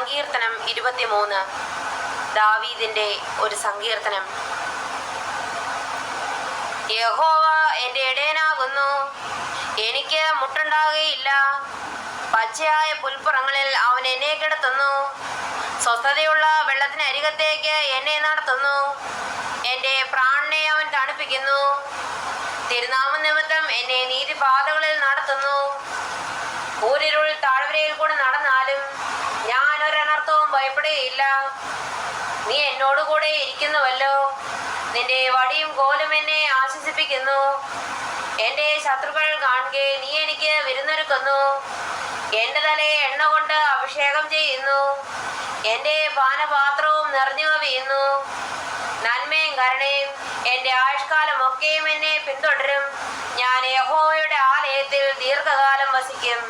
സങ്കീർത്തനം 23. ദാവീദിന്റെ ഒരു സങ്കീർത്തനം. യഹോവ എൻ്റെ ഇടയനാകുന്നു, എനിക്ക് മുട്ടുണ്ടാകുകയില്ല. പച്ചയായ പുൽപ്പുറങ്ങളിൽ അവൻ എന്നെ കിടത്തുന്നു. സ്വസ്ഥതയുള്ള വെള്ളത്തിനരികത്തേക്ക് എന്നെ നടത്തുന്നു. എൻ്റെ പ്രാണനെ അവൻ തണുപ്പിക്കുന്നു. തിരുനാമ നിമിത്തം എന്നെ നീതിപാതകളിൽ നടത്തുന്നു. കൂരിരുൾ താഴ്വരയിൽ കൂടെ നടന്നാലും ഞാൻ ഒരനർത്ഥവും ഭയപ്പെടുകയില്ല. നീ എന്നോടുകൂടെ ഇരിക്കുന്നുവല്ലോ. നിന്റെ വടിയും കോലും എന്നെ ആശ്വസിപ്പിക്കുന്നു. എൻ്റെ ശത്രുക്കൾ കാണുകെ നീ എനിക്ക് വിരുന്നൊരുക്കുന്നു. എൻ്റെ തലയെ എണ്ണ കൊണ്ട് അഭിഷേകം ചെയ്യുന്നു. എൻ്റെ പാനപാത്രവും നിറഞ്ഞു കവിയുന്നു. നന്മയും കരുണയും എൻ്റെ ആയുഷ്കാലമൊക്കെയും എന്നെ പിന്തുടരും. ഞാൻ യഹോവയുടെ ആലയത്തിൽ ദീർഘകാലം വസിക്കും.